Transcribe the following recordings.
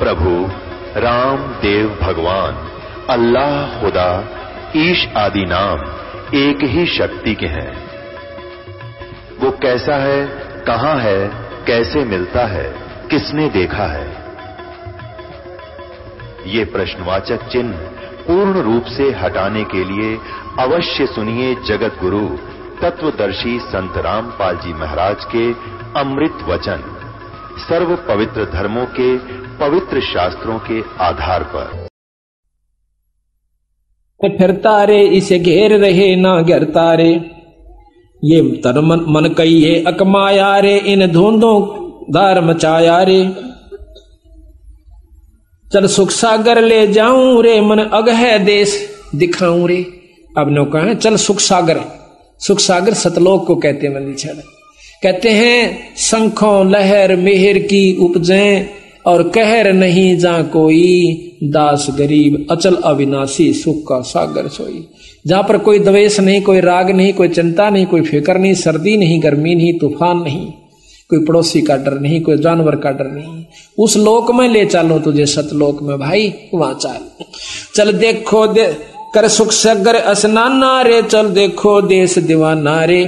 प्रभु राम देव भगवान अल्लाह खुदा ईश आदि नाम एक ही शक्ति के हैं। वो कैसा है, कहां है, कैसे मिलता है, किसने देखा है? ये प्रश्नवाचक चिन्ह पूर्ण रूप से हटाने के लिए अवश्य सुनिए जगत गुरु तत्वदर्शी संत रामपाल जी महाराज के अमृत वचन, सर्व पवित्र धर्मों के पवित्र शास्त्रों के आधार पर। फिरता रे इसे घेर रहे ना गिरता रे, ये तन मन कहिए अकमाया रे, इन धुंधों धार मचाया रे। चल सुख सागर ले जाऊं रे, मन अग है देश दिखाऊं रे। अब नौका है चल सुख सागर, सुख सागर सतलोक को कहते हैं। मंदिर छड़ कहते हैं शंखों लहर मेहर की उपजें, और कहर नहीं जा कोई, दास गरीब अचल अविनाशी सुख का सागर सोई। जहां पर कोई द्वेष नहीं, कोई राग नहीं, कोई चिंता नहीं, कोई फिक्र नहीं, सर्दी नहीं, गर्मी नहीं, तूफान नहीं, कोई पड़ोसी का डर नहीं, कोई जानवर का डर नहीं। उस लोक में ले चलो तुझे सतलोक में भाई, वहां चल देखो कर सुख सागर स्नाना रे, चल देखो देश दीवाना रे।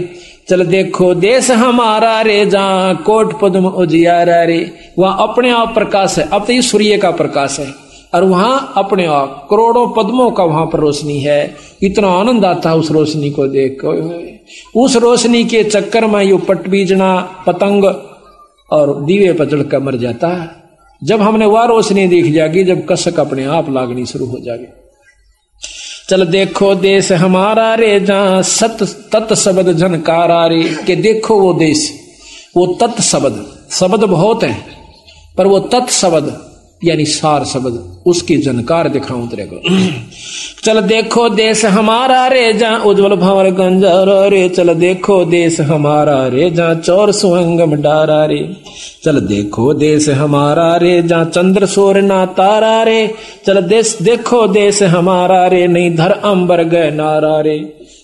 चल देखो देश हमारा रे, जहां कोट पद्म उजियारा रे। वहां अपने आप प्रकाश है, अब तो ये सूर्य का प्रकाश है, और वहां अपने आप करोड़ों पद्मों का वहां पर रोशनी है। इतना आनंद आता है उस रोशनी को देख कर। उस रोशनी के चक्कर में यो पटबीजना पतंग और दीवे पर जड़कर मर जाता है। जब हमने वह रोशनी देख जाएगी जब कसक अपने आप लागनी शुरू हो जाएगी। चल देखो देश हमारा रे, जहां सत तत् शब्द झनकारा रे। के देखो वो देश, वो तत् शब्द, शब्द बहुत है पर वो तत् शब्द यानी सार शब्द, उसकी जनकार दिखाऊं तेरे को। चल देखो देश हमारा रे, जहां उज्जवल भंवर गंजारा रे। चल देखो देश हमारा रे, जहां चौर सुहंगम डारा रे। चल देखो देश हमारा रे, जहां चंद्र सूर्य ना तारा रे। चल देखो देश हमारा रे, नहीं धर अंबर गए नारा रे।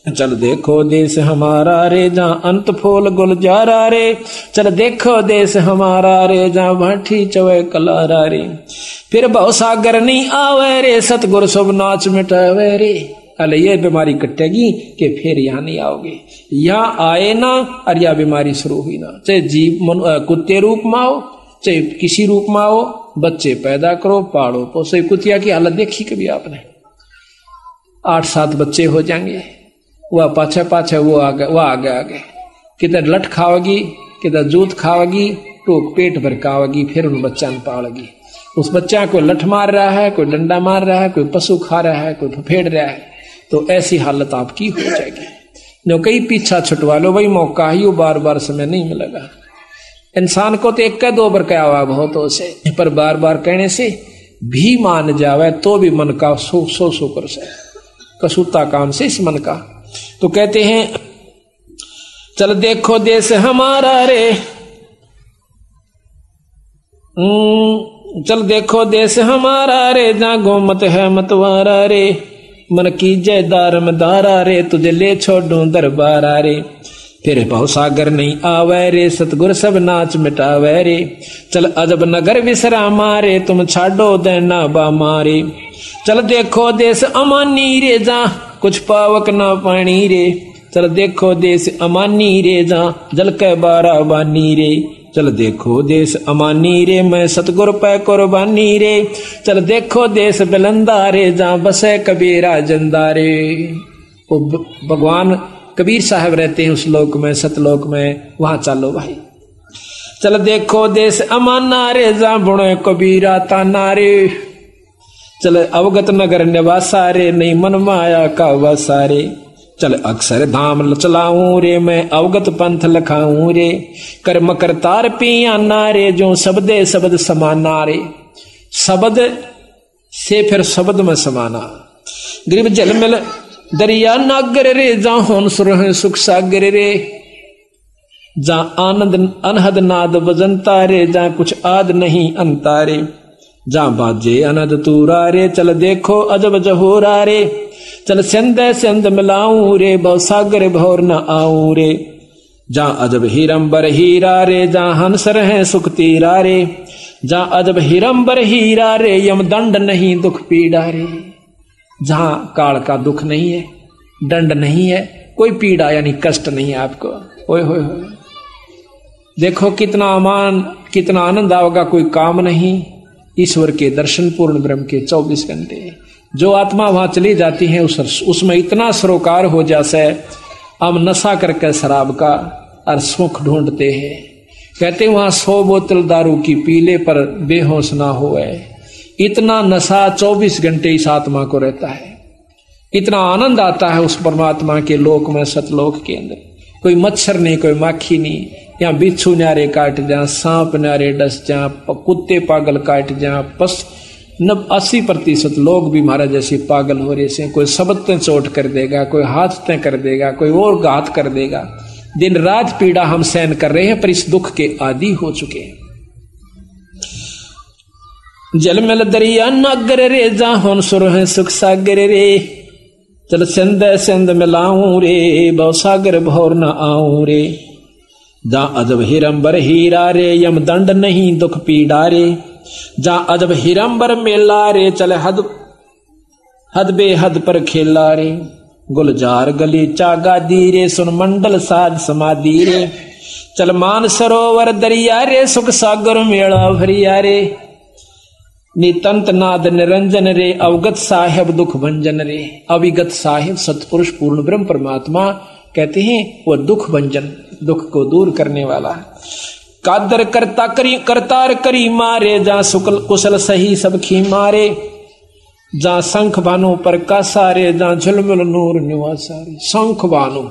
चल देखो देश हमारा रे, जहां अंत फूल गुलजारा रे। चल देखो देश हमारा रे, जहां भाठी चवे कलारा रे। फिर बहु सागर नहीं आवे रे, सतगुरु सब नाच मिटावे रे। अले ये बीमारी कटेगी कि फिर यहाँ नहीं आओगे। यहाँ आए ना और यह बीमारी शुरू हुई ना, चाहे जीव कुत्ते रूप में आओ, चाहे किसी रूप में आओ, बच्चे पैदा करो, पालो पोसो। कुतिया की हालत देखी कभी आपने? 8-7 बच्चे हो जाएंगे, वह पाछे पाछे वो आगे किधर लठ खाओगी, किधर जूत खाओगी, तो पेट भर खाओगी, फिर उन बच्चा ने पालेगी। उस बच्चा को लठ मार रहा है, कोई डंडा मार रहा है, कोई पशु खा रहा है, कोई फेड़ रहा है, तो ऐसी हालत आपकी हो जाएगी। नो कई पीछा छुटवा लो भाई, मौका ही बार बार समय नहीं मिलेगा। इंसान को तो 1-2 बार कहा हुआ बहुत हो से, पर बार बार कहने से भी मान जावे तो भी मन का सो कर से कसूता काम से इस मन का। तो कहते हैं चल देखो देश हमारा रे, चल देखो देश हमारा रे, जहां गोमत है मतवारा रे। मन की जय दारम दारा रे, तुझे ले छोड़ू दरबारा रे। फिर बहु सागर नहीं आवे रे, सतगुर सब नाच मिटावे रे। चल अजब नगर विश्रामा रे, तुम छाड़ो देना बामारे। चल देखो देश अमानी रे, जहां कुछ पावक ना पानी रे। चल देखो देश अमानी रे, जहां जल के बारा बानी रे। चल देखो देश अमानी रे, मैं सतगुर पे कुर्बानी रे। चल देखो देश बिलंदा रे, जहां बसे कबीरा जिंदा रे। वो भगवान कबीर साहब रहते हैं उस लोक में, सतलोक में, वहां चलो भाई। चल देखो देश अमाना रे, जहां बुणे कबीरा ताना रे। चल अवगत नगर निवासा रे, नहीं मन माया का वासा रे। चल अक्षर धाम चलाऊं रे, मैं अवगत पंथ लखाऊं रे। कर मकर तार पियाना रे, जो शब्दे शब्द समाना रे। शब्द से फिर शब्द में समाना। ग्रीब जल मिल दरिया नागर रे, जहां होन सुरह सुख सागर रे। जहां आनंद अनहद नाद बजनता रे, जहां कुछ आद नहीं अंता रे। जहां बाजे अनद तूरा रे, चल देखो अजब जहोरा रे। चल सिंध सिंध मिलाऊं रे, बहु सागर भौर न आऊं रे। जहां अजब हीरंबर हीरा रे, जहां हंस रहे सुख तीरा रे। जहां अजब हिरंबर हीरा रे यम दंड नहीं दुख पीड़ा रे। जहां काल का दुख नहीं है, दंड नहीं है, कोई पीड़ा यानी कष्ट नहीं है आपको। ओए होए होए, देखो कितना अमान, कितना आनंद आओगा, कोई काम नहीं। ईश्वर के दर्शन, पूर्ण ब्रह्म के 24 घंटे। जो आत्मा वहां चली जाती है उसमें इतना सरोकार हो जैसे हम नशा करके शराब का और सुख ढूंढते हैं। कहते वहां 100 बोतल दारू की पीले पर बेहोश ना होए। इतना नशा 24 घंटे इस आत्मा को रहता है। इतना आनंद आता है उस परमात्मा के लोक में, सतलोक के अंदर। कोई मच्छर नहीं, कोई माखी नहीं, यहाँ बिच्छू न्यारे काट जा, सांप न्यारे डस जा, कुत्ते पागल काट जा, 80% लोग भी महाराज जैसे पागल हो रहे से। कोई शब्द ते चोट कर देगा, कोई हाथ ते कर देगा, कोई और घात कर देगा। दिन रात पीड़ा हम सहन कर रहे हैं, पर इस दुख के आदी हो चुके हैं। जलमल दरिया नागर रे जाहोन सुर है सुख सागर रे। चल सिंध सिंध मिलाऊं रे, भव सागर भौर न आऊं रे। जहां अजब हिरंबर हीरा रे यम दंड नहीं दुख पीड़ा रे। जहां अजब हिरंबर मेला रे चले हद हद बेहद पर खेला रे। गुलजार गली चागा दी रे सुन मंडल साज समाधि रे। चल मान सरोवर दरिया रे सुख सागर मेला भरिया रे। नितंत नाद निरंजन रे अवगत साहेब दुख भंजन रे। अविगत साहेब सतपुरुष पूर्ण ब्रह्म परमात्मा कहते हैं वो दुख भंजन, दुख को दूर करने वाला। कादर करता करी करतार करी मारे, जहां सुकल कुशल सही सब खी मारे। जहां शंख भानु प्रकाशारे, जहां झुलमुल नूर निवासारे। शंख भानु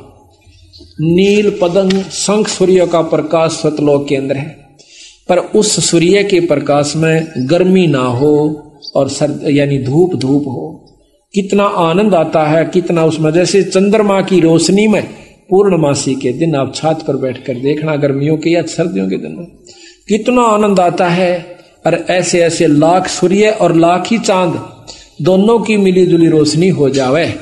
नील पतंग, शंख सूर्य का प्रकाश सतलोक के अंदर है, पर उस सूर्य के प्रकाश में गर्मी ना हो और सर्द यानी धूप धूप हो। कितना आनंद आता है, कितना उसमें जैसे चंद्रमा की रोशनी में पूर्णमासी के दिन आप छत पर बैठकर देखना, गर्मियों के या सर्दियों के दिन में कितना आनंद आता है। और ऐसे ऐसे लाख सूर्य और लाख ही चांद दोनों की मिली जुली रोशनी हो जावे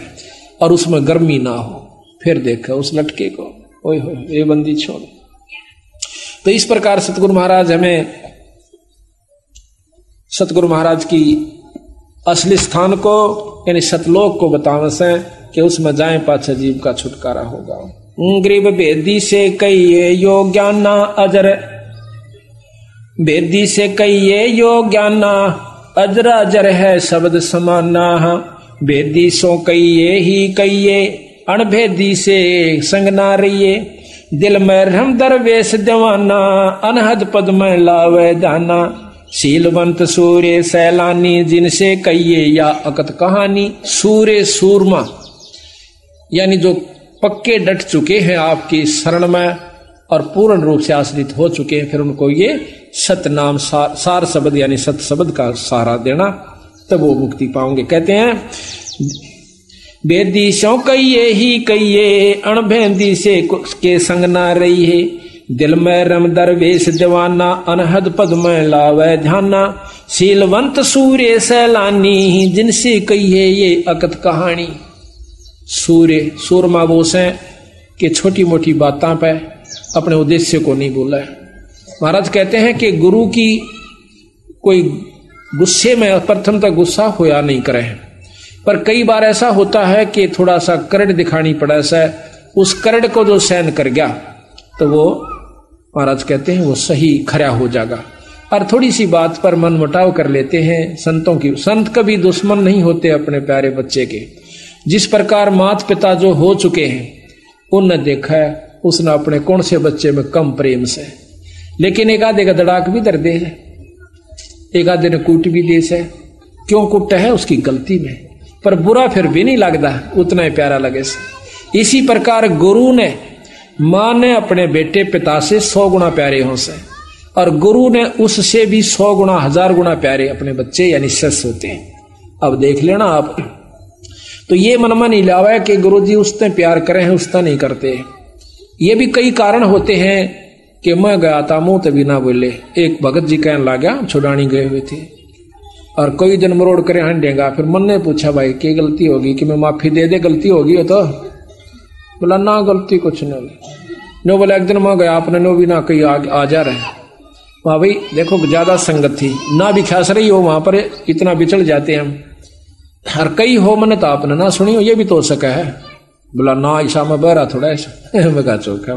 और उसमें गर्मी ना हो, फिर देखो उस लटके को, ओए हो ये बंदी छोड़। तो इस प्रकार सतगुरु महाराज हमें, सतगुरु महाराज की असली स्थान को यानी सतलोक को बतावे से कि उसमें जाए पाछे जीव का छुटकारा होगा। गरीब बेदी से कहिए यो ज्ञाना अजर, बेदी से कहिए यो ज्ञाना अजर अजर है शब्द समाना। बेदी सो कहिए ही कहिए अणभेदी से संग ना रहिए। दिल में रम दरवेश दीवाना अनहद पद में लावे दाना। शीलवंत सूर्य सैलानी जिनसे कहिए या अकत कहानी। सूर्य सूरमा यानी जो पक्के डट चुके हैं आपकी शरण में और पूर्ण रूप से आश्रित हो चुके हैं, फिर उनको ये सत नाम सार शब्द यानी सत शब्द का सहारा देना, तब वो मुक्ति पाओगे। कहते हैं बेदी सो कहिए ही कहिए अणभेदी से के संग ना रही है। दिल में रम दरवेश दीवाना अनहद पद में लावे ध्याना। शीलवंत सूर्य सैलानी जिनसे कहिए ये अकत कहानी। सूर्य सूरमा बोस है कि छोटी मोटी बातों पे अपने उद्देश्य को नहीं बोला है। महाराज कहते हैं कि गुरु की कोई गुस्से में प्रथम तक गुस्सा होया नहीं करे, पर कई बार ऐसा होता है कि थोड़ा सा करड़ दिखानी पड़ा सा, उस करड़ को जो सहन कर गया तो वो महाराज कहते हैं वो सही खरा हो जाएगा। और थोड़ी सी बात पर मन मुटाव कर लेते हैं संतों की। संत कभी दुश्मन नहीं होते अपने प्यारे बच्चे के। जिस प्रकार माता पिता जो हो चुके हैं उनने देखा है उसने अपने कौन से बच्चे में कम प्रेम से, लेकिन एक आधे का दड़ाक भी दर दे, एक आधे ने कूट भी दे से। क्यों कुटा है उसकी गलती में, पर बुरा फिर भी नहीं लगता, उतना ही प्यारा लगे से। इसी प्रकार गुरु ने, मां ने अपने बेटे पिता से 100 गुना प्यारे हो से, और गुरु ने उससे भी 100 गुना 1000 गुना प्यारे अपने बच्चे यानी शिष्य होते हैं। अब देख लेना आप, तो ये मन में नहीं लावा है कि गुरु जी उसने प्यार करे हैं उसने नहीं करते। ये भी कई कारण होते हैं कि मैं गया था मुंह तभी ना बोले। एक भगत जी कहने लगा, छुड़ानी गए हुए थे और कोई दिन मरोड़ करे हंडेगा। फिर मन ने पूछा भाई क्या गलती होगी कि मैं माफी दे दे, गलती होगी हो तो? बोला ना गलती कुछ नहीं। नो बोला एक दिन मैं गया आपने नो भी ना कहीं आ जा रहे। वहां भाई देखो ज्यादा संगत थी ना भी खास रही हो, वहां पर इतना बिछड़ जाते हैं हम। हर कई हो मन तो आपने ना सुनी हो, ये भी तो सका है। बोला ना ईसा में बहरा थोड़ा ऐसा मैं कहा चौका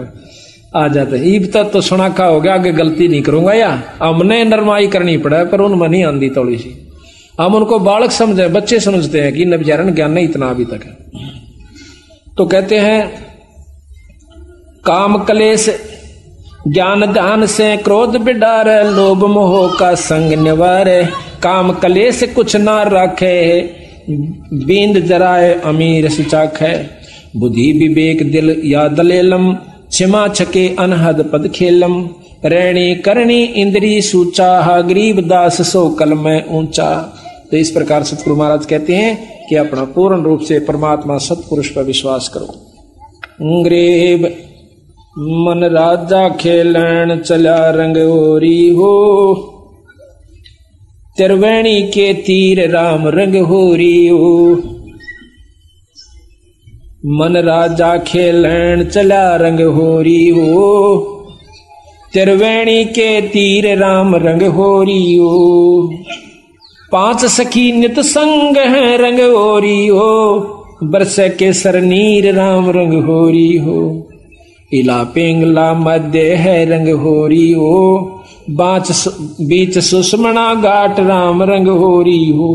आ जाते ईब तक तो सुनाखा हो गया, आगे गलती नहीं करूंगा या हमने नरमाई करनी पड़ा, पर उनमें नहीं आंदी थोड़ी सी। हम उनको बालक समझे, बच्चे समझते हैं कि न विचारण ज्ञान नहीं इतना अभी तक है। तो कहते हैं काम क्लेश ज्ञान ध्यान से क्रोध बिडार, लोभ मोह का संग निवारे। काम क्लेश कुछ ना रखे, बींद जराए अमीर सिचाख है। बुद्धि विवेक दिल या दलेलम, क्षमा छके अनहद पद खेलम। रैणी करणी इंद्री सूचा, गरीब दास सो कल में ऊंचा। तो इस प्रकार सतगुरु महाराज कहते हैं कि अपना पूर्ण रूप से परमात्मा सतपुरुष पर विश्वास करो। गरीब मन राजा खेलन चला रंग ओरी हो, त्रिवेणी के तीर राम रंग होरी हो। मन राजा खेलन चला रंग होरी हो, त्रिवेणी के तीर राम रंग होरी हो। पांच सखी नित संग है रंग होरी हो, बरस के सरनीर राम रंग होरी हो। इला पिंगला मध्य है रंग होरी हो, बीच सुषमणा घाट राम रंग होरी हो।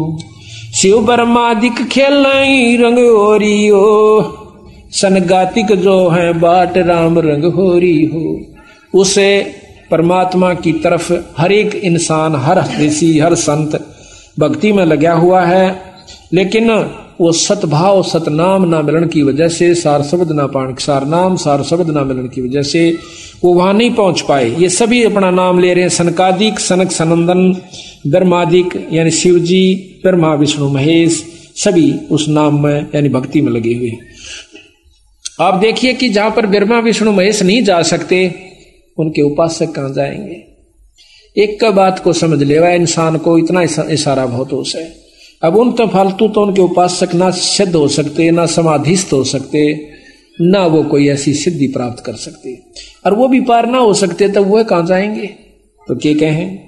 शिव बर्मादिक खेलाई रंग होरी हो, सनगातिक जो है बाट राम रंग होरी हो। उसे परमात्मा की तरफ हर एक इंसान, हर ऋषि, हर संत भक्ति में लगा हुआ है, लेकिन वो सतभाव सतनाम ना मिलन की वजह से, सार शब्द ना पाण सार नाम सार शब्द ना मिलन की वजह से वो वहां नहीं पहुंच पाए। ये सभी अपना नाम ले रहे हैं, सनकादिक, सनक सनंदन, ब्रह्मादिक यानी शिव जी, ब्रह्मा विष्णु महेश, सभी उस नाम में यानी भक्ति में लगे हुए। आप देखिए कि जहां पर ब्रह्मा विष्णु महेश नहीं जा सकते, उनके उपासक कहां जाएंगे। एक का बात को समझ लेवा इंसान को, इतना इशारा बहुत हो से। अब उन तो फालतू तो उनके उपासक ना सिद्ध हो सकते, ना समाधिस्थ हो सकते, ना वो कोई ऐसी सिद्धि प्राप्त कर सकते, और वो भी पार ना हो सकते, तब वह कहां जाएंगे। तो क्या कहें,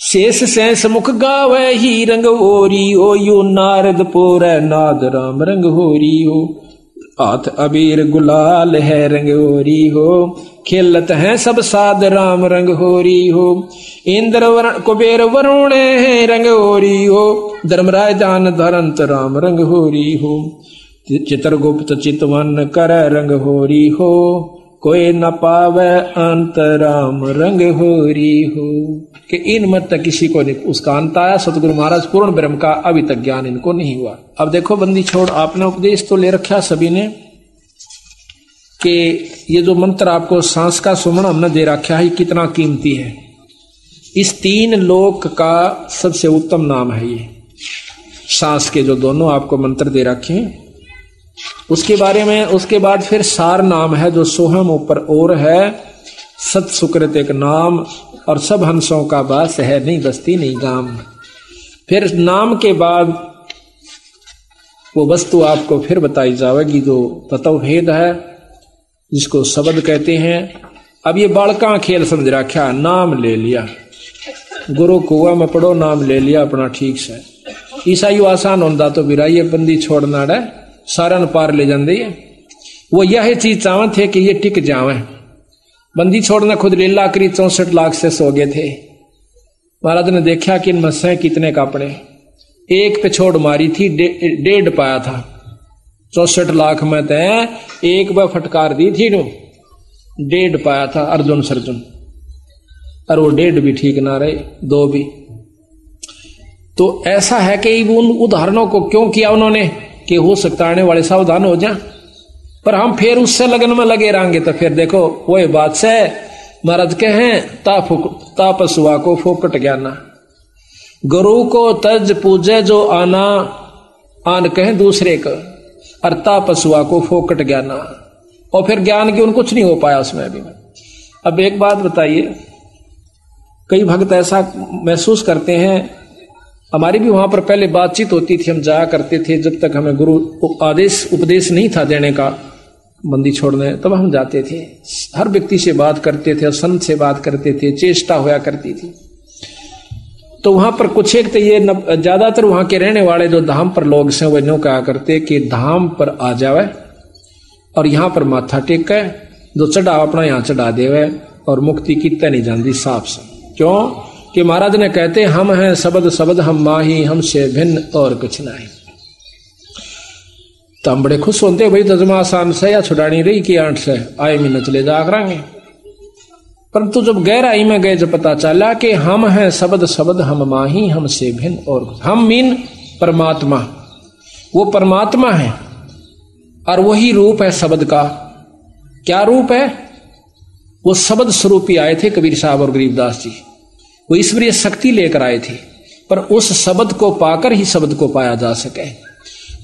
शेष सैंस मुख गावे ही रंग होरी हो, यो नारद पोर नाद राम रंग होरी हो। हाथ अबीर गुलाल है रंग होरी हो, खेलत है सब साध राम रंग होरी हो। इंद्र वरण कुबेर वरुण है रंग होरी हो, धर्मराय जान धरंत राम रंग होरी हो। चित्रगुप्त चितवन कर रंग होरी हो, कोई न पावे अंत राम रंग होरी हो। कि इन मत तक किसी को नहीं उसका अंत आया। सतगुरु महाराज पूर्ण ब्रह्म का अभी तक ज्ञान इनको नहीं हुआ। अब देखो बंदी छोड़, आपने उपदेश तो ले रखा सभी ने कि ये जो मंत्र आपको सांस का सुमन हमने दे रखा है कितना कीमती है। इस तीन लोक का सबसे उत्तम नाम है ये सांस के जो दोनों आपको मंत्र दे रखे हैं। उसके बारे में उसके बाद फिर सार नाम है जो सोहम ऊपर और है, सत सुकृत एक नाम, और सब हंसों का वास है, नहीं बस्ती नहीं गाम। फिर नाम के बाद वो वस्तु आपको फिर बताई जाएगी जो तत्व भेद है, जिसको शब्द कहते हैं। अब ये बालका खेल समझ रखा, नाम ले लिया, गुरु कुआ में पढ़ो, नाम ले लिया अपना ठीक से। ईसाई आसान होता तो बिराइये बंदी छोड़ना डे सारा न पार ले जाते। वो यह चीज चाहते थे कि ये टिक जावे। बंदी छोड़ना खुद लीला करी 64 लाख से सो गए थे। महाराज ने देखा कि इन मस्से कितने कापड़े, एक पे छोड़ मारी थी, 1.5 पाया था। 64 लाख में तय एक बार फटकार दी थी, 1.5 पाया था अर्जुन सर्जुन, और वो 1.5 भी ठीक ना रहे, 2 भी। तो ऐसा है कि उन उदाहरणों को क्यों किया उन्होंने कि हो सकता आने वाले सावधान हो जाए, पर हम फिर उससे लगन में लगे रहेंगे तो फिर देखो वही बात से महाराज कहे तापसुआ को फोकट ज्ञाना, गुरु को तज पूजे जो आना आन कहे दूसरे का, और तापसुआ को फोकट ज्ञाना, और फिर ज्ञान की उन कुछ नहीं हो पाया उसमें भी। अब एक बात बताइए, कई भक्त ऐसा महसूस करते हैं, हमारी भी वहां पर पहले बातचीत होती थी, हम जाया करते थे जब तक हमें गुरु आदेश उपदेश नहीं था देने का, बंदी छोड़ने, तब हम जाते थे, हर व्यक्ति से बात करते थे, संत से बात करते थे, चेष्टा होया करती थी। तो वहां पर कुछ एक तो ये ज्यादातर वहां के रहने वाले जो धाम पर लोग से वो यूं कहा करते कि धाम पर आ जावे और यहाँ पर माथा टेक के जो चढ़ाव अपना यहाँ चढ़ा देवे और मुक्ति कितने नहीं जानती साफ से। क्यों कि महाराज ने कहते हम हैं शब्द शब्द हम माही, हमसे भिन्न और कुछ नहीं। तो हम बड़े खुश होते भाई तजमा आसान से या छुड़ानी रही कि 8 से आए महीने चले जा करेंगे। परंतु जब गहराई में गए जब पता चला कि हम हैं शब्द शब्द हम माही, हमसे भिन्न और हम मीन परमात्मा, वो परमात्मा है और वही रूप है शब्द का। क्या रूप है? वो शब्द स्वरूप ही आए थे कबीर साहब और गरीबदास जी, वो ईश्वरीय शक्ति लेकर आए थे, पर उस शब्द को पाकर ही शब्द को पाया जा सके।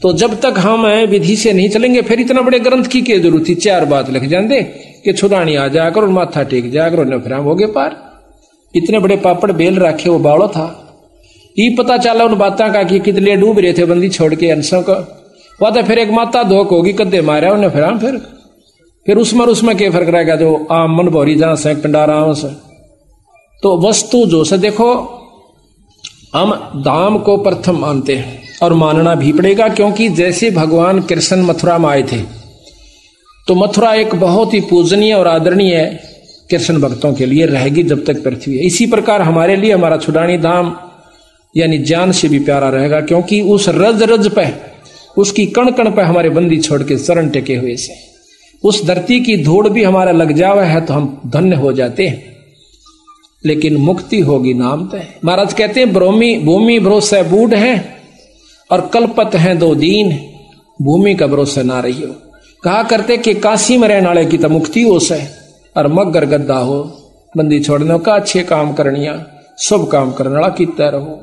तो जब तक हम विधि से नहीं चलेंगे फिर इतना बड़े ग्रंथ की क्या जरूरत थी? 4 बात लिख जाते कि छुड़ानी आ जाकर और माथा टेक जाकर और फिर हम हो गए पार। इतने बड़े पापड़ बेल रखे वो बावड़ो था, ये पता चला उन बातों का कि कितने डूब रहे थे बंदी छोड़ के अंशों का। वह तो फिर एक माता धोक होगी कदे मारा उन्हें फिर उसमें क्या फर्क रहेगा जो आम मन भोरी जहां से पिंडारा से। तो वस्तु जो से देखो हम धाम को प्रथम मानते हैं और मानना भी पड़ेगा, क्योंकि जैसे भगवान कृष्ण मथुरा में आए थे तो मथुरा एक बहुत ही पूजनीय और आदरणीय कृष्ण भक्तों के लिए रहेगी जब तक पृथ्वी है। इसी प्रकार हमारे लिए हमारा छुड़ानी धाम यानी जान से भी प्यारा रहेगा, क्योंकि उस रज रज पे उसकी कण कण पे हमारे बंदी छोड़ के शरण टेके हुए से उस धरती की धूड़ भी हमारा लग जावा है तो हम धन्य हो जाते हैं। लेकिन मुक्ति होगी नाम तय। महाराज कहते हैं भूमि भरोसे बूढ़ है और कल्पत है 2 दीन, भूमि का भरोसा ना रही हो। कहा करते कि काशी में रहने वाले की तो मुक्ति हो से और मगर गद्दा हो बंदी छोड़ने का, अच्छे काम करनिया शुभ काम करने वाला कितना रहो।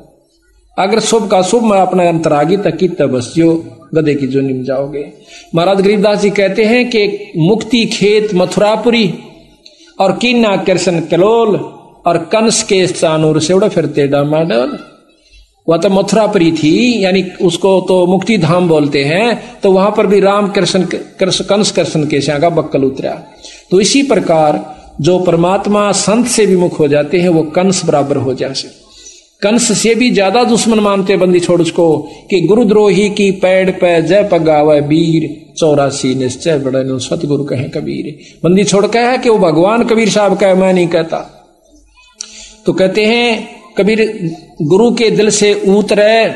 अगर शुभ का शुभ में अपना अंतरागी तक कितना बस जो गधे की जो निम जाओगे। महाराज गरीबदास जी कहते हैं कि मुक्ति खेत मथुरापुरी और कीना कृष्ण कलोल और कंस के स्थानूर से उड़ा फिरते डामाडोल। वह तो मथुरापुरी थी, यानी उसको तो मुक्ति धाम बोलते हैं। तो वहां पर भी राम कृष्ण कंस कृष्ण के श्या का बक्कल उतरा। तो इसी प्रकार जो परमात्मा संत से विमुख हो जाते हैं वो कंस बराबर हो जाते। कंस से भी ज्यादा दुश्मन मानते बंदी छोड़ उसको कि गुरुद्रोही की पैड़ पे जय पगावे वीर, 84 निश्चय बड़े नो सतगुरु कहे कबीर। बंदी छोड़ कहा है कि वो भगवान कबीर साहब का, मैं नहीं कहता। तो कहते हैं कबीर गुरु के दिल से उतरे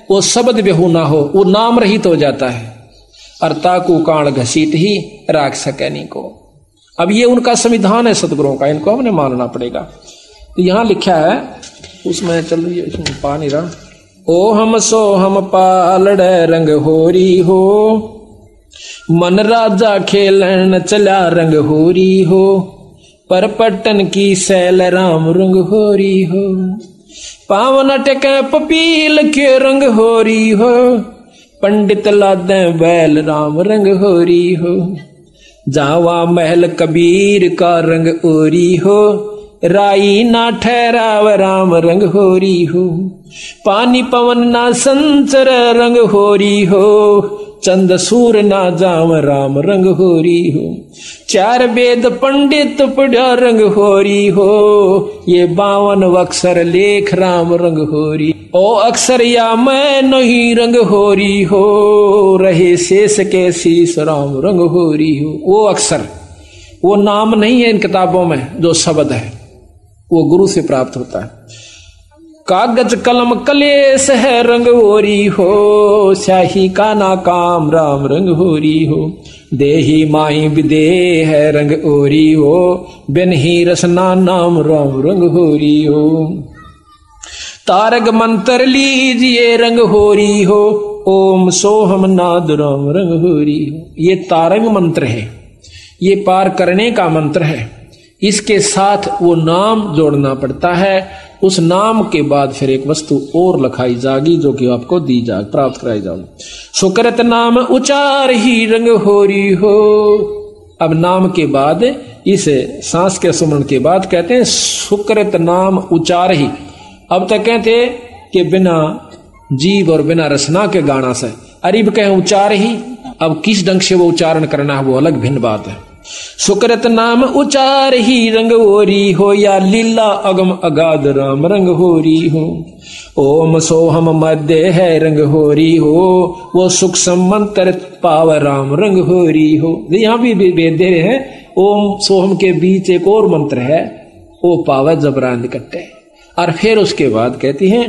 वो शब्द बेहू ना हो, वो नाम रहित हो जाता है। अर्थात को काण घसीट ही राख सके नहीं को। अब ये उनका संविधान है सतगुरुओं का, इनको हमने मानना पड़ेगा। तो यहां लिखा है उसमें चल रही है पा नहीं रहा। ओ हम सो हम पालड़े रंग होरी हो, मन राजा खेलन चला रंग होरी हो, पर पट्टन की सैल राम रंग होरी हो, पावन टके पपील के रंग होरी हो, पंडित लादे बैल राम रंग होरी हो, जावा महल कबीर का रंग ओरी हो, राई ना ठहराव राम रंग होरी हो, पानी पवन ना संचर रंग होरी हो, चंद सूर ना जाम राम रंग होरी हो, 4 वेद पंडित पढ़ा रंग होरी हो, ये 52 अक्षर लेख राम रंग होरी। ओ अक्षर या मैं नहीं रंग होरी हो, रहे शेष के शीश राम रंग होरी हो। वो अक्षर वो नाम नहीं है इन किताबों में, जो शब्द है वो गुरु से प्राप्त होता है। कागज कलम कलेश है रंग होरी हो, स्याही का ना काम राम रंग होरी हो, देही माई विदेह है रंग होरी हो, बिन ही रसना नाम राम रंग होरी हो, तारक मंत्र लीजिए रंग होरी हो, ओम सोहम नाद राम रंग होरी हो। ये तारक मंत्र है, ये पार करने का मंत्र है। इसके साथ वो नाम जोड़ना पड़ता है। उस नाम के बाद फिर एक वस्तु और लिखाई जाएगी जो कि आपको दी जाए, प्राप्त कराई जाएगी। सुकृत नाम उचार ही रंग होरी हो। अब नाम के बाद इस सांस के सुमरण के बाद कहते हैं सुकृत नाम उचार ही। अब तक कहते कि बिना जीव और बिना रसना के गाना से, अरिब कहें उचार ही, अब किस ढंग से वो उच्चारण करना है वो अलग भिन्न बात है। सुकृत नाम उचार ही रंग होरी हो, या लीला अगम अगाध राम रंग होरी हो। ओम सोहम मध्य है रंग होरी हो, वो सुख मंत्र पाव राम रंग होरी हो। यहाँ भी वेद दे रहे हैं, ओम सोहम के बीच एक और मंत्र है, वो पाव जबरान कट्टे। और फिर उसके बाद कहती हैं,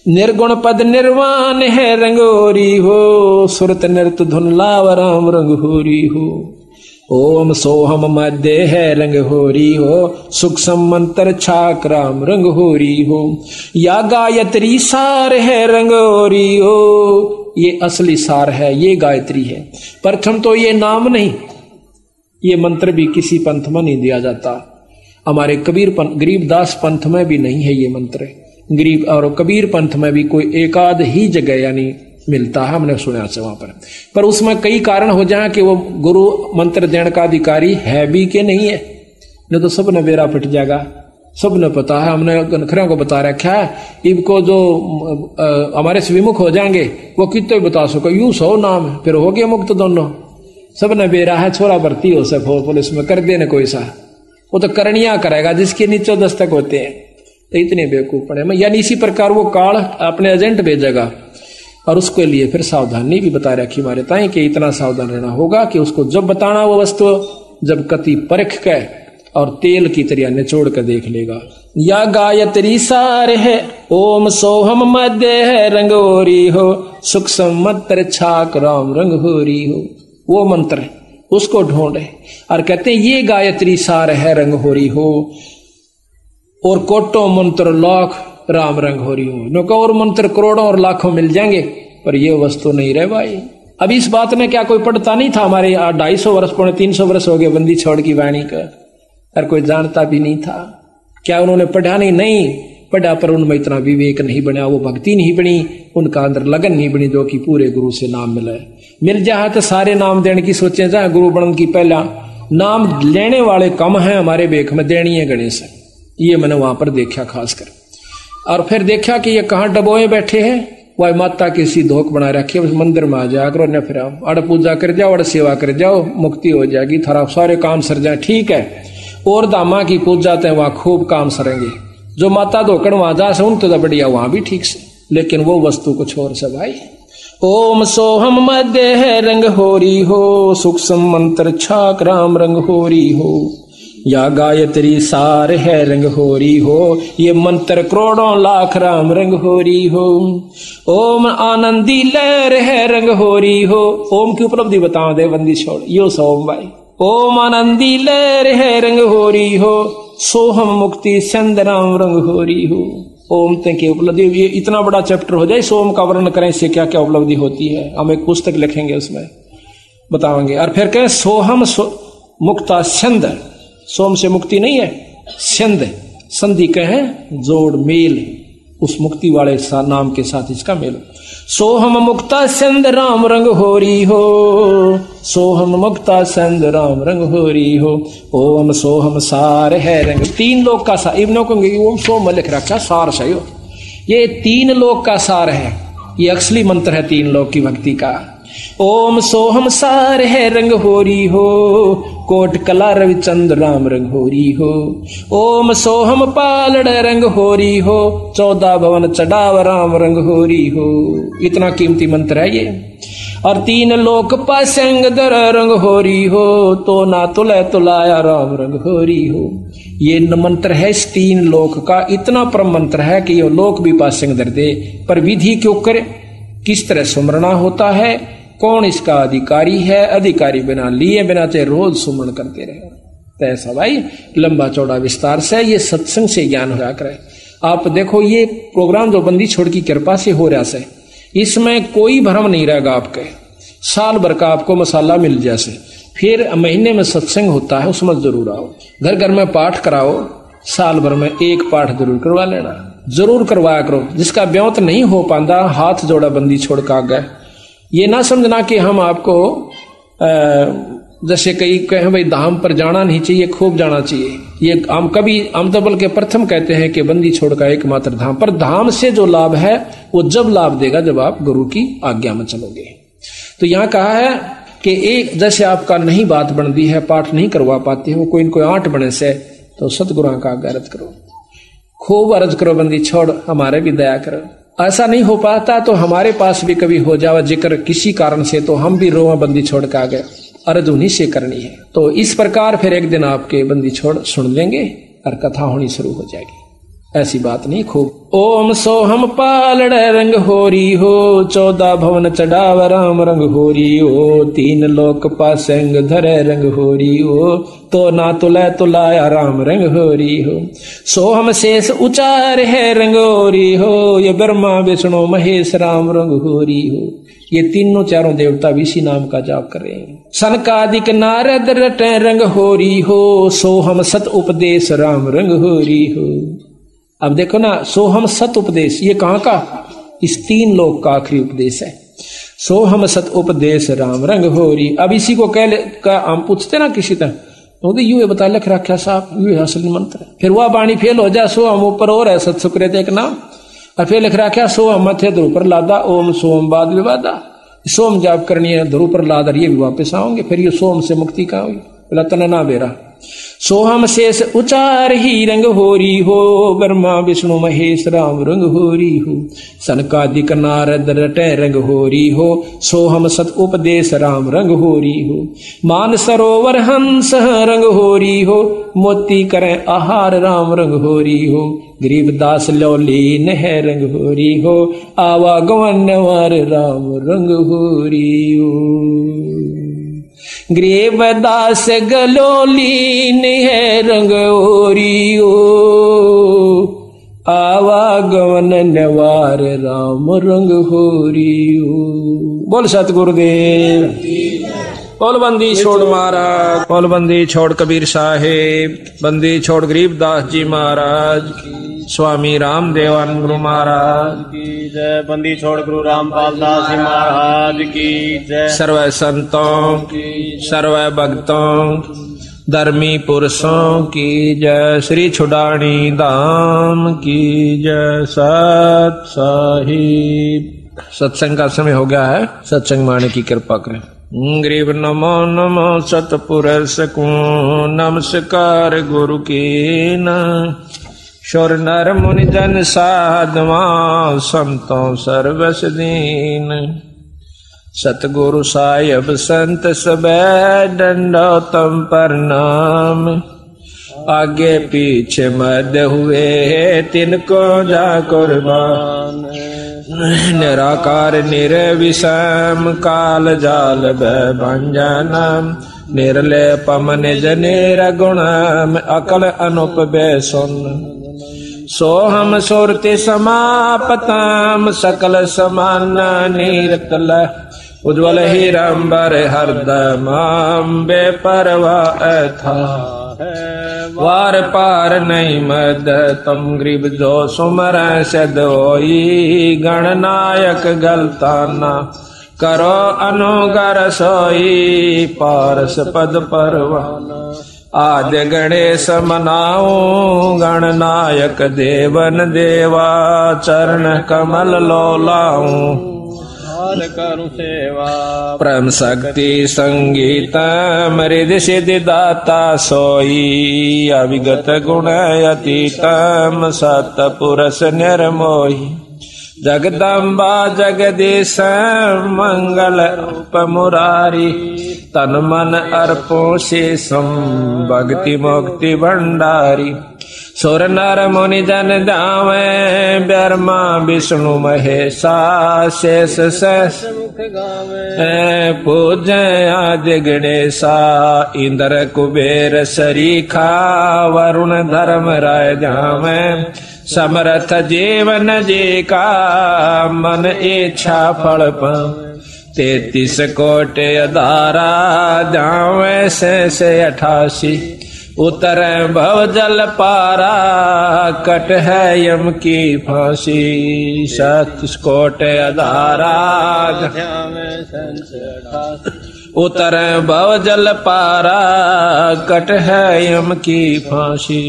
निर्गुण पद निर्वाण है रंग होरी हो, सुरत नृत धुन लाव राम रंग होरी हो। ओम सोहम मध्य है रंग होरी हो, सुख मंत्र छाक राम रंग होरी हो। या गायत्री सार है रंग होरी हो, ये असली सार है, ये गायत्री है। प्रथम तो ये नाम नहीं, ये मंत्र भी किसी पंथ में नहीं दिया जाता। हमारे गरीबदास पंथ में भी नहीं है ये मंत्र। गरीब और कबीर पंथ में भी कोई एकाध ही जगह यानी मिलता है, हमने सुना से वहां पर उसमें कई कारण हो जाए कि वो गुरु मंत्र देने का अधिकारी है भी कि नहीं है, नहीं तो सबने बेरा पिट जाएगा। सबने पता है, हमने गनखरों को बता रखा है। इनको जो हमारे से विमुख हो जाएंगे वो कितने बता सको, यूं 100 नाम है, फिर हो गया मुक्त दोनों। सबने बेरा है, छोरा भर्ती हो सके पुलिस में कर देने कोई सा, वो तो करनिया करेगा जिसके नीचे दस्तक होते हैं। तो इतने बेवकूफ पड़े में, यानी इसी प्रकार वो काल अपने एजेंट भेजेगा और उसके लिए फिर सावधानी भी बता रखी हमारे ताई कि इतना सावधान रहना होगा कि उसको जब बताना वो वस्तु, जब कति परख के और तेल की तरह निचोड़ कर देख लेगा। या गायत्री सार है, ओम सोहम मध्य है रंग होरी हो, सुख मंत्र छाक राम रंग होरी हो। वो मंत्र है, उसको ढूंढे और कहते हैं ये गायत्री सार है रंग होरी हो, और कोटों मंत्र लाख राम रंग होरी हो। नो और मंत्र करोड़ों और लाखों मिल जाएंगे, पर ये वस्तु नहीं रहे भाई। अब इस बात ने क्या कोई पढ़ता नहीं था? हमारे 250 वर्ष 350 वर्ष हो गए बंदी छोड़ की वाणी का, और कोई जानता भी नहीं था। क्या उन्होंने पढ़ा नहीं पढ़ा, पर उनमें इतना विवेक नहीं बना, वो भक्ति नहीं बनी, उनका अंदर लगन नहीं बनी जो कि पूरे गुरु से नाम मिल जाए तो सारे नाम देने की सोचे जाए। गुरु बनने की पहला नाम लेने वाले कम है हमारे बेख में, देनी है गणेश। ये मैंने वहां पर देखा खासकर। और फिर देखा कि ये कहाँ डबोए बैठे हैं, वह माता की सी धोख बना रखी है। उस मंदिर में आ जाया करो, न फिर अड़ पूजा कर जाओ, अड़ सेवा कर जाओ, मुक्ति हो जाएगी, थारा सारे काम सर जाए। ठीक है, और दामा की पूजा ते वहां खूब काम सरेंगे। जो माता धोकड़ वहां जा से उन तो बढ़िया वहां भी ठीक से, लेकिन वो वस्तु कुछ और से भाई। ओम सोहम मध्य है रंग होरी हो, सुख मंत्र छाक राम रंग होरी हो। या गायत्री सार है रंग होरी हो, ये मंत्र करोड़ों लाख राम रंग होरी हो। ओम आनंदी लहर है रंग होरी हो। ओम की उपलब्धि बताओ दे बंदी छोड़, यो सोम भाई। ओम आनंदी लहर है रंग होरी हो, सोहम मुक्ति चंद राम रंग होरी हो। ओम तक की उपलब्धि, ये इतना बड़ा चैप्टर हो जाए सोम का वर्णन करें, इससे क्या क्या उपलब्धि होती है। हम एक पुस्तक लिखेंगे उसमें बताएंगे। और फिर कहें सोहम मुक्ता छंद, सोम से मुक्ति नहीं है, छंद संधि कहें जोड़ मेल, उस मुक्ति वाले नाम के साथ इसका मेल। सोहम मुक्ता छंद राम रंग होरी हो, सोहम मुक्ता छंद राम रंग होरी हो। ओम सोहम सार है रंग, 3 लोक का सार। इब्नों को ओम सोम लिख रखा सार सही हो, ये 3 लोक का सार है, ये असली मंत्र है 3 लोक की भक्ति का। ओम सोहम सार है रंग होरी हो, कोट कला रविचंद राम रंग होरी हो। ओम सोहम पालड़ रंग होरी हो, 14 भवन चढ़ाव राम रंग होरी हो। इतना कीमती मंत्र है ये। और 3 लोक पासंग दर रंग होरी हो, तो ना तुले तुलाया राम रंग होरी हो। ये मंत्र है इस 3 लोक का, इतना परम मंत्र है कि ये लोक भी पासंग दर दे। पर विधि क्यों करे, किस तरह सुमरना होता है, कौन इसका अधिकारी है, अधिकारी बिना लिए बिना चाहे रोज सुमरण करते रहे। तो ऐसा भाई लंबा चौड़ा विस्तार से ये सत्संग से ज्ञान होया करे। आप देखो ये प्रोग्राम जो बंदी छोड़ की कृपा से हो रहा से, इसमें कोई भ्रम नहीं रहेगा आपके। साल भर का आपको मसाला मिल जैसे, फिर महीने में सत्संग होता है उसमें जरूर आओ, घर घर में पाठ कराओ, साल भर में 1 पाठ जरूर करवा लेना, जरूर करवाया करो। जिसका ब्याह नहीं हो पाता हाथ जोड़ा बंदी छोड़ का गए। ये ना समझना कि हम आपको जैसे कई कहें भाई धाम पर जाना नहीं चाहिए, खूब जाना चाहिए। ये हम तो बल्कि प्रथम कहते हैं कि बंदी छोड़ का एकमात्र धाम, पर धाम से जो लाभ है वो जब लाभ देगा जब आप गुरु की आज्ञा में चलोगे। तो यहाँ कहा है कि एक जैसे आपका नहीं बात बनती है, पाठ नहीं करवा पाते हो, कोई इनको 8 बने से, तो सतगुरु का अर्ज करो, खूब अर्ज करो, बंदी छोड़ हमारे भी दया करो। ऐसा नहीं हो पाता तो हमारे पास भी कभी हो जावा जिक्र किसी कारण से, तो हम भी रोवा बंदी छोड़ के आ गए, अर्ज उन्हीं से करनी है। तो इस प्रकार फिर एक दिन आपके बंदी छोड़ सुन लेंगे और कथा होनी शुरू हो जाएगी। ऐसी बात नहीं, खूब ओम सोहम पालड़ रंग होरी हो, 14 भवन चढ़ाव राम रंग होरी हो, 3 लोक पासंग धरे रंग होरी हो, तो ना तुला तुलाया राम रंग होरी हो, सोहम शेष उचार है रंग होरी हो, ये ब्रह्मा विष्णु महेश राम रंग होरी हो। ये तीनों चारों देवता भी इसी नाम का जाप कर रहे हैं। सनकादिक नारद रटे रंग होरी हो, सोहम सत उपदेश राम रंग होरी हो। अब देखो ना, सोहम सत उपदेश ये कहाँ का, इस 3 लोक का आखिरी उपदेश है। सोहम सत उपदेश राम रंग होरी। अब इसी को का हम पूछते ना किसी तरह, तो यू बता लिख रखा साहब, यू है असली मंत्र। फिर वह बाणी फेल हो जाए, सोहम ऊपर और है सत सुकृत एक नाम, और फिर लिख रखा सोहम मथे ध्रुव पर लादा, ओम सोम बाद विवादा। सोम जाप करनी है, ध्रुव पर लादा, ये भी वापस आओगे, फिर ये सोम से मुक्ति कहाँ हुई, बोला तना ना बेरा। सोहम शेष उचार ही रंग होरी हो, ब्रह्मा विष्णु महेश राम रंग होरी हो, सनकादिक नारद रटे रंग होरी हो, सोहम सत उपदेश राम रंग होरी हो, मान सरोवर हंस रंग होरी हो, मोती करें आहार राम रंग होरी हो, गरीबदास लौलीन है रंग होरी हो, आवागमन वार राम रंग होरी हो। गरीबदास गलोलीन है रंग होरी हो, आवागमन नवार राम रंग होरी हो। बोल सतगुरुदेव, बोल बंदी छोड़ महाराज, बोल बंदी छोड़ कबीर साहेब, बंदी छोड़ गरीबदास जी महाराज, स्वामी रामदेवानंद गुरु महाराज की जय, बंदी छोड़ गुरु रामपाल दास जी महाराज की जय, सर्व संतों की, सर्व भक्तों धर्मी पुरुषों की जय, श्री छुड़ानी धाम की जय। सत साहिब सत्संग का समय हो गया है, सत्संग माने की कृपा करें। गरीब नमो नमो सतपुरुष को नमस्कार गुरु की न, शोर नर मुनि जन साधवा संतों सर्वस दीन, सतगुरु साहिब संत सब दंडोतम प्रणाम, आगे पीछे मध्य हुए तिनको जा कुर्बान, निराकार निर्विषम काल जाल भंजनम, निर्लेपम निज निर्गुणम अकल अनुप बेसुन, सोहम सुरति समापतम सकल समान नीरतल, उज्ज्वल हीरंबर हरदम बेपरवाह था, वार पार नहीं मद तम गरीब जो सुमर सद होई, गणनायक गलताना करो अनुगर सोई, पारस पद परवाना, आद्य गणेश मनाऊ गणनायक देवन देवा, चरण कमल लोलाऊं करूं सेवा, प्रेम शक्ति संगीत मृद सिद्धि दाता सोई, अविगत गुण अतीतम सत पुरुष निर्मोही, जगदम्बा जगदीश मंगल रूप मुरारी, तन मन अर्पों शेषम भक्ति मुक्ति भंडारी, सुर नर मुनि जन जावे, ब्रह्मा विष्णु महेशा शेष शेष मुख गावे, पूजय आदि गणेशा, इंद्र कुबेर सरीखा, वरुण धर्म राय जावे, समर्थ जीवन जी का मन इच्छा फल पावे, 33 कोटि अधारा जावे से 88, उतरे भव जल पारा कट है यम की फांसी, 37 कोटि अधारा उतरे भव जल पारा कट है यम की फांसी।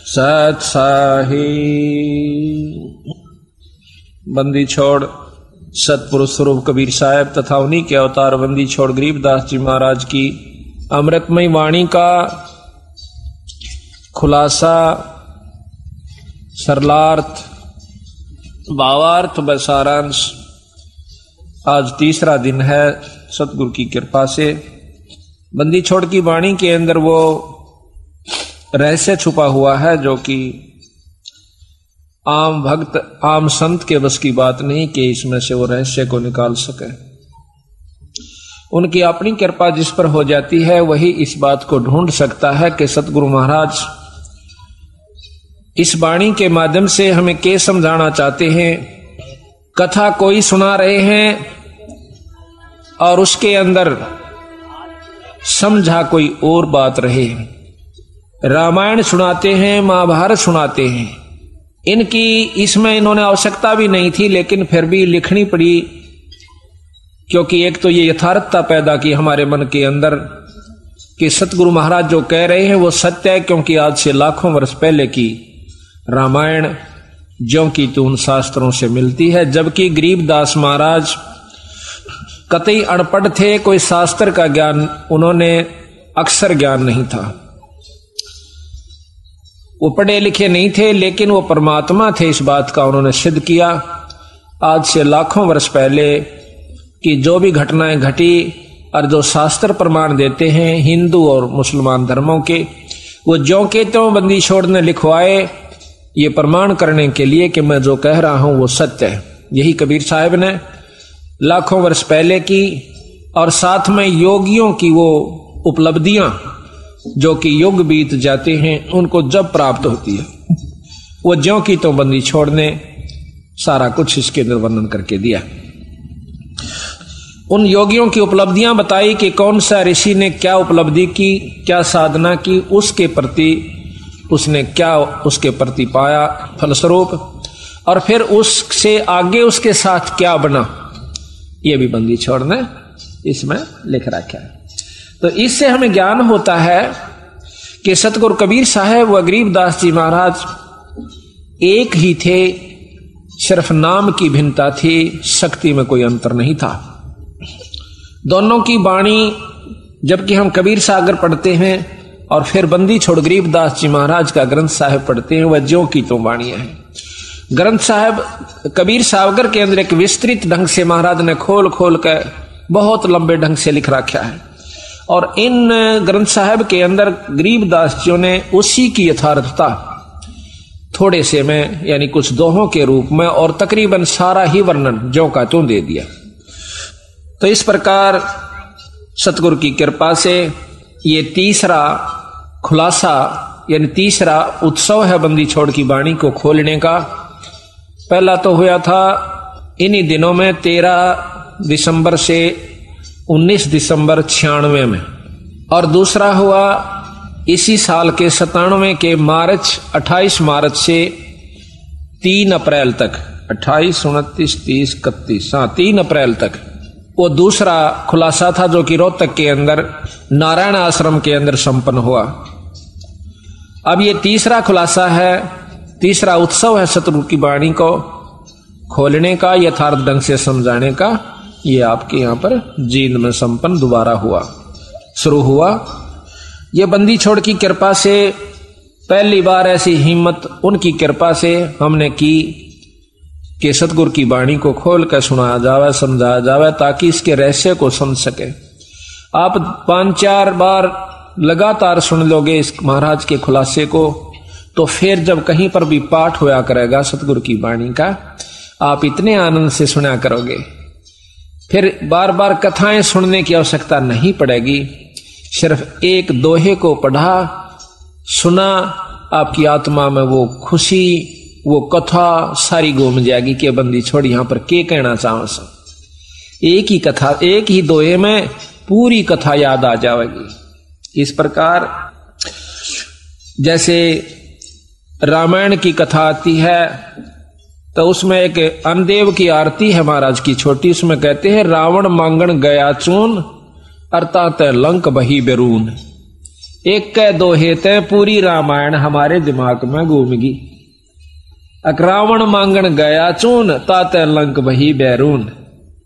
सत साही बंदी छोड़ सतपुरुष स्वरूप कबीर साहब तथा उन्हीं के अवतार बंदी छोड़ गरीबदास जी महाराज की अमृतमयी वाणी का खुलासा, सरलार्थ, भावार्थ व सारांश आज तीसरा दिन है सतगुरु की कृपा से। बंदी छोड़ की वाणी के अंदर वो रहस्य छुपा हुआ है जो कि आम भक्त आम संत के बस की बात नहीं कि इसमें से वो रहस्य को निकाल सके। उनकी अपनी कृपा जिस पर हो जाती है वही इस बात को ढूंढ सकता है कि सतगुरु महाराज इस वाणी के माध्यम से हमें क्या समझाना चाहते हैं। कथा कोई सुना रहे हैं और उसके अंदर समझा कोई और बात रहे। रामायण सुनाते हैं, महाभारत सुनाते हैं, इनकी इसमें इन्होंने आवश्यकता भी नहीं थी, लेकिन फिर भी लिखनी पड़ी क्योंकि एक तो ये यथार्थता पैदा की हमारे मन के अंदर कि सतगुरु महाराज जो कह रहे हैं वो सत्य है, क्योंकि आज से लाखों वर्ष पहले की रामायण ज्यों की तो उन शास्त्रों से मिलती है। जबकि गरीबदास महाराज कतई अनपढ़ थे, कोई शास्त्र का ज्ञान उन्होंने अक्षर ज्ञान नहीं था, वो पढ़े लिखे नहीं थे, लेकिन वो परमात्मा थे इस बात का उन्होंने सिद्ध किया। आज से लाखों वर्ष पहले की जो भी घटनाएं घटी और जो शास्त्र प्रमाण देते हैं हिंदू और मुसलमान धर्मों के, वो ज्यों के त्यों बंदी छोड़ ने लिखवाए, ये प्रमाण करने के लिए कि मैं जो कह रहा हूं वो सत्य है। यही कबीर साहब ने लाखों वर्ष पहले की, और साथ में योगियों की वो उपलब्धियां जो कि युग बीत जाते हैं उनको जब प्राप्त होती है, वो ज्यों की तो बंदी छोड़ने सारा कुछ इसके अंदर वर्णन करके दिया। उन योगियों की उपलब्धियां बताई कि कौन सा ऋषि ने क्या उपलब्धि की, क्या साधना की, उसके प्रति उसने क्या उसके प्रति पाया फलस्वरूप, और फिर उससे आगे उसके साथ क्या बना, ये भी बंदी छोड़ ने इसमें लिख रखा है। तो इससे हमें ज्ञान होता है कि सतगुरु कबीर साहब व गरीबदास जी महाराज एक ही थे, सिर्फ नाम की भिन्नता थी, शक्ति में कोई अंतर नहीं था। दोनों की वाणी, जबकि हम कबीर सागर पढ़ते हैं और फिर बंदी छोड़ गरीबदास जी महाराज का ग्रंथ साहिब पढ़ते हैं, वह ज्यों की तो वाणियां हैं। ग्रंथ साहिब कबीर सागर के अंदर एक विस्तृत ढंग से महाराज ने खोल खोल कर बहुत लंबे ढंग से लिख रखा है, और इन ग्रंथ साहिब के अंदर गरीबदास जी ने उसी की यथार्थता थोड़े से में यानी कुछ दोहों के रूप में और तकरीबन सारा ही वर्णन ज्यों का त्यों दे दिया। तो इस प्रकार सतगुरु की कृपा से ये तीसरा खुलासा यानी तीसरा उत्सव है बंदी छोड़ की वाणी को खोलने का। पहला तो हुआ था इन्हीं दिनों में 13 दिसंबर से 19 दिसंबर 96 में, और दूसरा हुआ इसी साल के 97 के मार्च 28 मार्च से 3 अप्रैल तक, 28, 29, 30, 31, 3 अप्रैल तक वो दूसरा खुलासा था जो कि रोहतक के अंदर नारायण आश्रम के अंदर संपन्न हुआ। अब ये तीसरा खुलासा है, तीसरा उत्सव है सतगुरु की वाणी को खोलने का, यथार्थ ढंग से समझाने का। ये आपके यहाँ पर जींद में संपन्न दोबारा हुआ, शुरू हुआ। ये बंदी छोड़ की कृपा से पहली बार ऐसी हिम्मत उनकी कृपा से हमने की कि सतगुरु की वाणी को खोल कर सुनाया जावे, समझाया जावे, ताकि इसके रहस्य को समझ सके। आप 5-4 बार लगातार सुन लोगे इस महाराज के खुलासे को, तो फिर जब कहीं पर भी पाठ होया करेगा सतगुरु की वाणी का, आप इतने आनंद से सुना करोगे, फिर बार बार कथाएं सुनने की आवश्यकता नहीं पड़ेगी। सिर्फ एक दोहे को पढ़ा, सुना, आपकी आत्मा में वो खुशी, वो कथा सारी घूम जाएगी कि बंदी छोड़ यहां पर क्या कहना चाहो सब। एक ही कथा, एक ही दोहे में पूरी कथा याद आ जाएगी। इस प्रकार जैसे रामायण की कथा आती है तो उसमें एक अनदेव की आरती है महाराज की छोटी, उसमें कहते हैं रावण मांगण गया चून अर्थात लंक बही बेरून। एक कह दोहे ते पूरी रामायण हमारे दिमाग में घूमगी। रावण मांगण गया चून ताते लंक बही बैरून।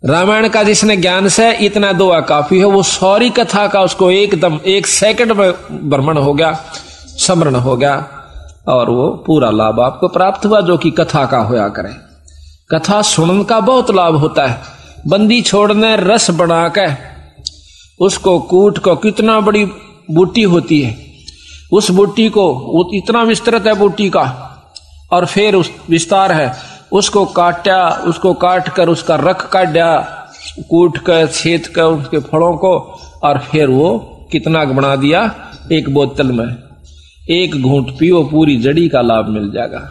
रामायण का जिसने ज्ञान से इतना दुआ काफी है, वो सारी कथा का उसको एकदम 1 सेकंड में भ्रमण हो गया, स्मरण हो गया और वो पूरा लाभ आपको प्राप्त हुआ जो कि कथा का होया करे। कथा सुनने का बहुत लाभ होता है। बंदी छोड़ने रस बना के उसको कूट को, कितना बड़ी बूटी होती है, उस बूटी को, वो इतना विस्तृत है बूटी का, और फिर उस विस्तार है, उसको काटा, उसको काट कर उसका रख काटा, कूट कर छेद कर उसके फलों को, और फिर वो कितना बना दिया, एक बोतल में 1 घूंट पियो, पूरी जड़ी का लाभ मिल जाएगा।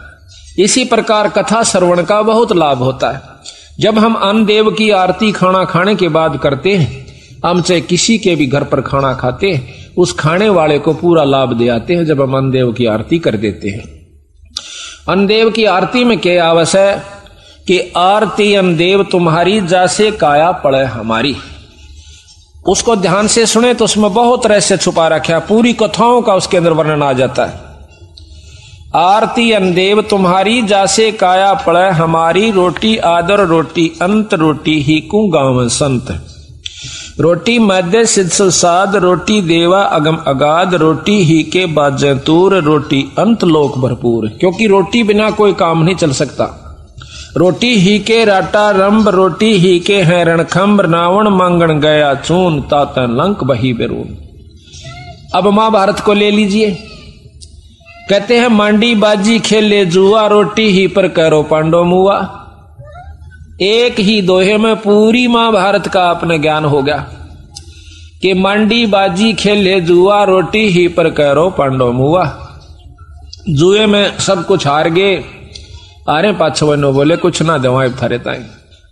इसी प्रकार कथा श्रवण का बहुत लाभ होता है। जब हम अन्न देव की आरती खाना खाने के बाद करते हैं, हम चाहे किसी के भी घर पर खाना खाते हैं, उस खाने वाले को पूरा लाभ दे आते हैं जब हम अन्न देव की आरती कर देते हैं। अन्न देव की आरती में क्या आवश्यक है कि आरती अन्न देव तुम्हारी जैसे काया पड़े हमारी। उसको ध्यान से सुने तो उसमें बहुत रहस्य छुपा रखा, पूरी कथाओं का उसके अंदर वर्णन आ जाता है। आरती अन्न देव तुम्हारी जैसे काया पड़े हमारी, रोटी आदर रोटी अंत रोटी ही कु गाँव संत। रोटी मध्य सिद्ध साध, रोटी देवा अगम अगाध, रोटी ही के बाजे तूर, रोटी अंत लोक भरपूर। क्योंकि रोटी बिना कोई काम नहीं चल सकता। रोटी ही के राटा रंभ, रोटी ही के हैं रणखंभ, रावण मांगण गया चून, तातन लंक बही बेरून। अब महाभारत को ले लीजिए, कहते हैं मांडी बाजी खेले जुआ, रोटी ही पर करो पांडव मुआ। एक ही दोहे में पूरी महाभारत का अपने ज्ञान हो गया कि मांडी बाजी खेले जुआ, रोटी ही पर करो पांडव मुआ। जुए में सब कुछ हार गए, अरे पाछवनो बोले कुछ ना दवाएं थारे ताई।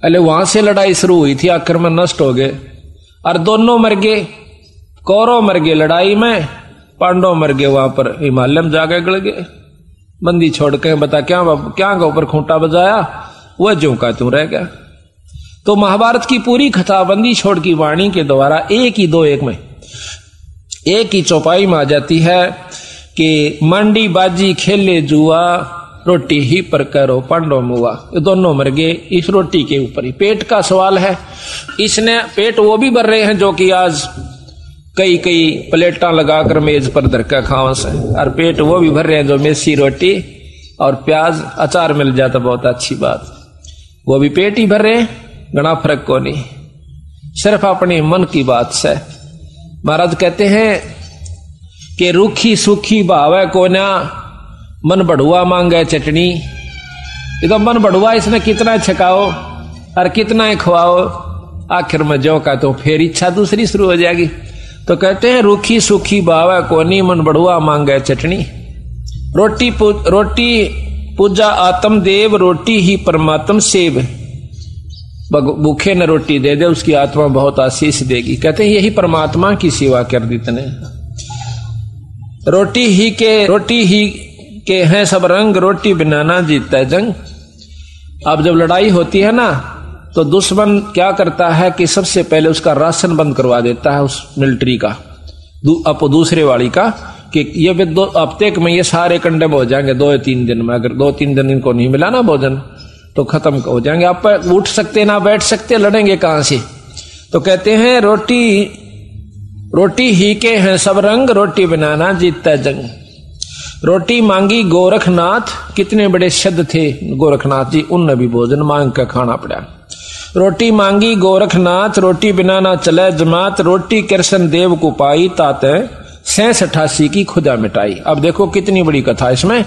अरे वहां से लड़ाई शुरू हुई थी, आखिर में नष्ट हो गए और दोनों मर गए। कौरव मर गए लड़ाई में, पांडव मर गए वहां पर हिमालय में जाके गड़ गए। बंदी छोड़ के बता क्या के ऊपर खूंटा बजाया, वह ज्यों का त्यों रह गया। तो महाभारत की पूरी कथा बंदी छोड़ की वाणी के द्वारा एक में एक ही चौपाई में आ जाती है कि मंडी बाजी खेले जुआ, रोटी ही पर करो पांडव मुआ। ये दोनों मर गए इस रोटी के ऊपर ही। पेट का सवाल है, इसने पेट वो भी भर रहे हैं जो कि आज कई प्लेटा लगाकर मेज पर धरका खावस है, और पेट वो भी भर रहे हैं जो मेसी रोटी और प्याज अचार मिल जाता बहुत अच्छी बात, वो भी पेट ही भर रहे हैं, घना फर्क को नहीं, सिर्फ अपने मन की बात से। महाराज कहते हैं कि रूखी सूखी भावे कोना, मन बढ़ुआ मांगे चटनी। ये तो मन बढ़ुआ इसने कितना छकाओ और कितना ही खवाओ, आखिर में जो का तो फिर इच्छा दूसरी शुरू हो जाएगी। तो कहते हैं रूखी सूखी भावे कोनी, मन बढ़ुआ मांगे चटनी। रोटी पूजा आत्म देव, रोटी ही परमात्म सेव। भूखे न रोटी दे दे, उसकी आत्मा बहुत आशीष देगी। कहते हैं यही परमात्मा की सेवा कर दी तने। रोटी ही के हैं सब रंग, रोटी बिना ना जीतता है जंग। अब जब लड़ाई होती है ना, तो दुश्मन क्या करता है कि सबसे पहले उसका राशन बंद करवा देता है, उस मिलिट्री का, दूसरे वाली का, कि ये 2 हफ्ते में ये सारे कंडम हो जाएंगे 2-3 दिन में। अगर 2-3 दिन इनको नहीं मिला ना भोजन तो खत्म हो जाएंगे। आप उठ सकते ना बैठ सकते, लड़ेंगे कहां से। तो कहते हैं रोटी ही के हैं सब रंग, रोटी बिना ना जीतता जंग। रोटी मांगी गोरखनाथ, कितने बड़े शब्द थे गोरखनाथ जी, उनने भी भोजन मांग कर खाना पड़ा। रोटी मांगी गोरखनाथ, रोटी बिना ना चले जमात, रोटी कृष्ण देव को पाई, ताते 86 की खुदा मिटाई। अब देखो कितनी बड़ी कथा इसमें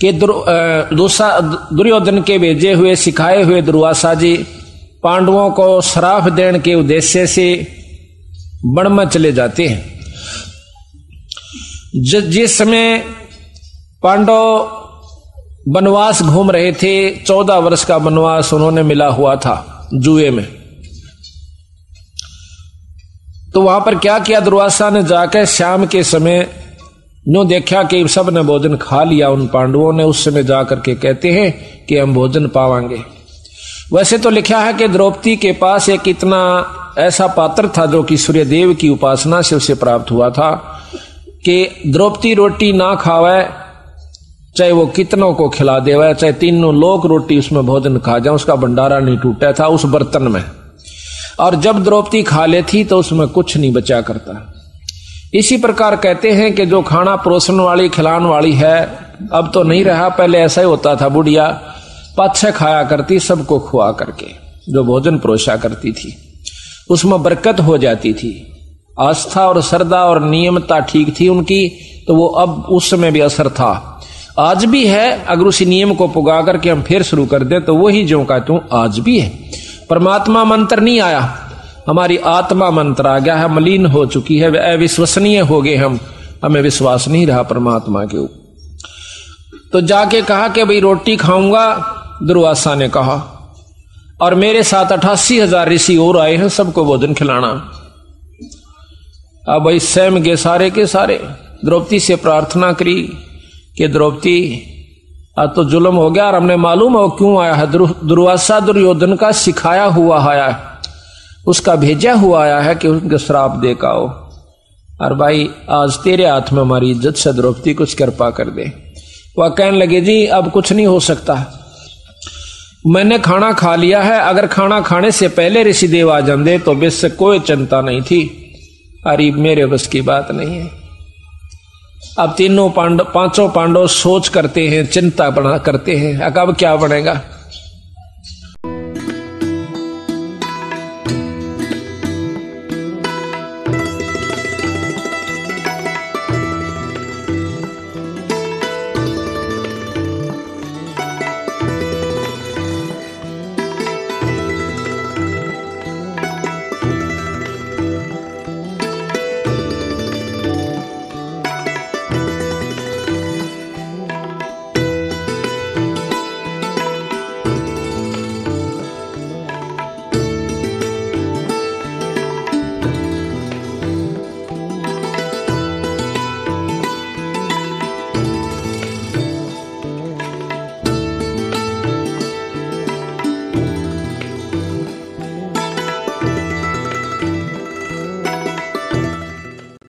कि दुर्योधन के भेजे हुए सिखाए हुए दुर्वासा जी पांडवों को श्राप देने के उद्देश्य से वन में चले जाते हैं। जिस समय पांडव वनवास घूम रहे थे, 14 वर्ष का वनवास उन्होंने मिला हुआ था जुए में, तो वहां पर क्या किया दुर्वासा ने, जाकर शाम के समय नो देखा कि सब ने भोजन खा लिया उन पांडवों ने। उस समय जाकर के कहते हैं कि हम भोजन पावांगे। वैसे तो लिखा है कि द्रौपदी के पास एक इतना ऐसा पात्र था जो कि सूर्यदेव की उपासना से उसे प्राप्त हुआ था कि द्रौपदी रोटी ना खावे चाहे वो कितनों को खिला देवा, चाहे तीनों लोग रोटी उसमें भोजन खा जाए, उसका भंडारा नहीं टूटा था उस बर्तन में। और जब द्रौपदी खा लेती तो उसमें कुछ नहीं बचा करता। इसी प्रकार कहते हैं कि जो खाना परोसन वाली खिलाने वाली है अब तो नहीं रहा, पहले ऐसा ही होता था। बुढ़िया पाछे खाया करती सबको खुआ करके, जो भोजन परोसा करती थी उसमें बरकत हो जाती थी। आस्था और श्रद्धा और नियमता ठीक थी उनकी, तो वो अब उस समय भी असर था, आज भी है। अगर उसी नियम को पुगा करके हम फिर शुरू कर दें तो वही जो कहता हूं आज भी है। परमात्मा मंत्र नहीं आया, हमारी आत्मा मंत्र आ गया है, मलिन हो चुकी है, अविश्वसनीय हो गए हम, हमें विश्वास नहीं रहा परमात्मा के ऊपर। तो जाके कहा कि भाई रोटी खाऊंगा, दुर्वासा ने कहा, और मेरे साथ 88,000 ऋषि और आए हैं, सबको भोजन खिलाना। अब भाई स्वयं के सारे द्रौपदी से प्रार्थना करी कि द्रौपदी आज तो जुल्म हो गया और हमने मालूम हो क्यों आया है। दुर्वासा दुर्योधन का सिखाया हुआ आया है, उसका भेजा हुआ आया है कि उनके श्राप दे का हो। और भाई आज तेरे हाथ में हमारी इज्जत से द्रौपदी कुछ कृपा कर दे। वह कहने लगे जी अब कुछ नहीं हो सकता, मैंने खाना खा लिया है, अगर खाना खाने से पहले ऋषिदेव आ जाते तो बेस से कोई चिंता नहीं थी। अरे मेरे बस की बात नहीं है। अब पांचों पांडव सोच करते हैं, चिंता करते हैं, अब क्या बनेगा।